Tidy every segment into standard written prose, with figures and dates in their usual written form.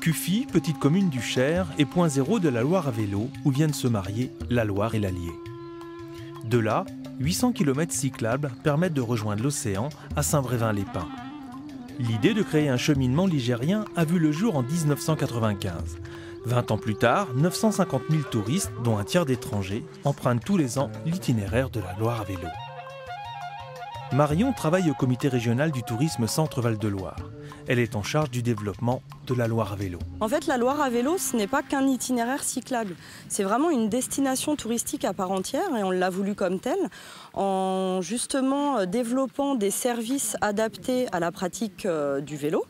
Cuffy, petite commune du Cher, est point zéro de la Loire à vélo, où viennent se marier la Loire et l'Allier. De là, 800 km cyclables permettent de rejoindre l'océan à Saint-Brévin-les-Pins. L'idée de créer un cheminement ligérien a vu le jour en 1995. 20 ans plus tard, 950 000 touristes, dont un tiers d'étrangers, empruntent tous les ans l'itinéraire de la Loire à vélo. Marion travaille au comité régional du tourisme Centre-Val de Loire. Elle est en charge du développement de la Loire à vélo. En fait, la Loire à vélo, ce n'est pas qu'un itinéraire cyclable. C'est vraiment une destination touristique à part entière et on l'a voulu comme telle, en justement développant des services adaptés à la pratique du vélo.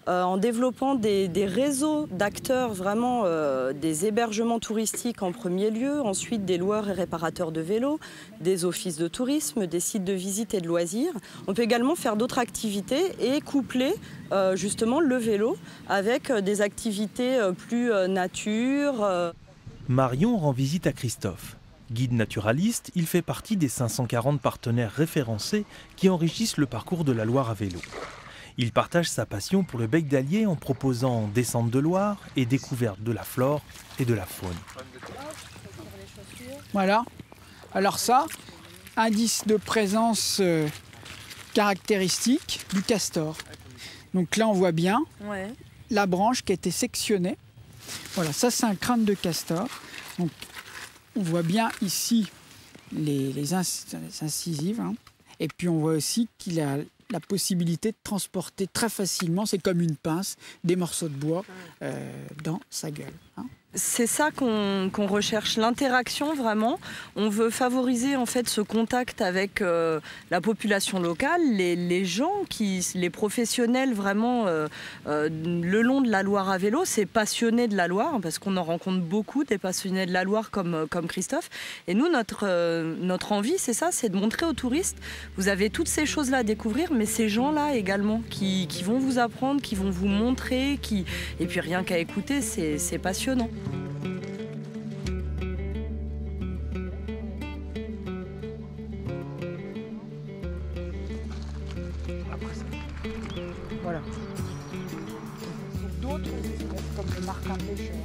En développant des réseaux d'acteurs, vraiment des hébergements touristiques en premier lieu, ensuite des loueurs et réparateurs de vélos, des offices de tourisme, des sites de visite et de loisirs. On peut également faire d'autres activités et coupler justement le vélo avec des activités plus nature. Marion rend visite à Christophe. Guide naturaliste, il fait partie des 540 partenaires référencés qui enrichissent le parcours de la Loire à vélo. Il partage sa passion pour le bec d'Allier en proposant descente de Loire et découverte de la flore et de la faune. Voilà. Alors ça, indice de présence caractéristique du castor. Donc là, on voit bien la branche qui a été sectionnée. Voilà, ça c'est un crâne de castor. Donc, on voit bien ici les incisives. Hein. Et puis on voit aussi qu'il a la possibilité de transporter très facilement, c'est comme une pince, des morceaux de bois dans sa gueule. Hein. C'est ça qu'on recherche, l'interaction vraiment. On veut favoriser en fait ce contact avec la population locale, les gens, les professionnels vraiment le long de la Loire à vélo, ces passionnés de la Loire, parce qu'on en rencontre beaucoup des passionnés de la Loire comme Christophe. Et nous, notre envie, c'est ça, c'est de montrer aux touristes, vous avez toutes ces choses-là à découvrir, mais ces gens-là également qui vont vous apprendre, qui vont vous montrer, et puis rien qu'à écouter, c'est passionnant. Voilà. D'autres espèces comme le martin pêcheur.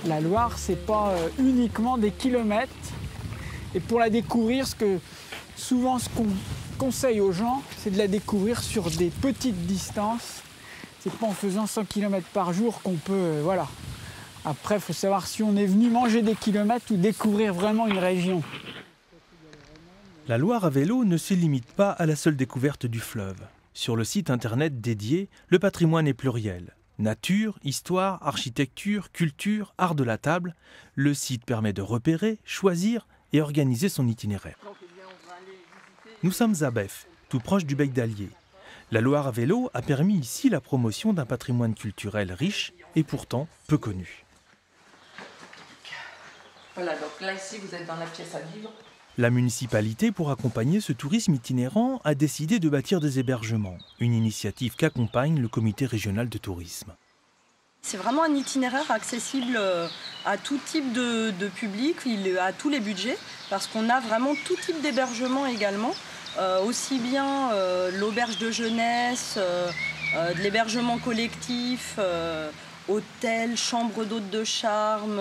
La Loire, c'est pas uniquement des kilomètres. Et pour la découvrir, souvent ce qu'on conseille aux gens, c'est de la découvrir sur des petites distances. C'est pas en faisant 100 km par jour qu'on peut... voilà. Après, il faut savoir si on est venu manger des kilomètres ou découvrir vraiment une région. La Loire à vélo ne se limite pas à la seule découverte du fleuve. Sur le site internet dédié, le patrimoine est pluriel. Nature, histoire, architecture, culture, art de la table, le site permet de repérer, choisir et organiser son itinéraire. Nous sommes à Bèf, tout proche du bec d'Allier. La Loire à vélo a permis ici la promotion d'un patrimoine culturel riche et pourtant peu connu. Voilà, donc là ici vous êtes dans la pièce à vivre. La municipalité, pour accompagner ce tourisme itinérant, a décidé de bâtir des hébergements, une initiative qu'accompagne le comité régional de tourisme. C'est vraiment un itinéraire accessible à tout type de public, à tous les budgets, parce qu'on a vraiment tout type d'hébergement également, aussi bien l'auberge de jeunesse, de l'hébergement collectif, hôtel, chambre d'hôtes de charme,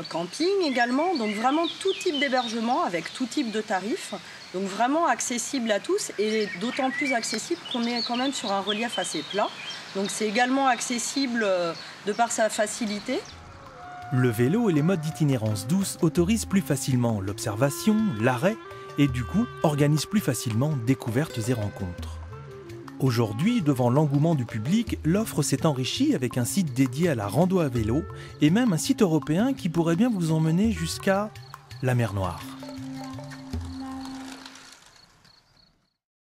camping également, donc vraiment tout type d'hébergement avec tout type de tarifs, donc vraiment accessible à tous et d'autant plus accessible qu'on est quand même sur un relief assez plat, donc c'est également accessible de par sa facilité. Le vélo et les modes d'itinérance douce autorisent plus facilement l'observation, l'arrêt et du coup organisent plus facilement découvertes et rencontres. Aujourd'hui, devant l'engouement du public, l'offre s'est enrichie avec un site dédié à la rando à vélo et même un site européen qui pourrait bien vous emmener jusqu'à la mer Noire.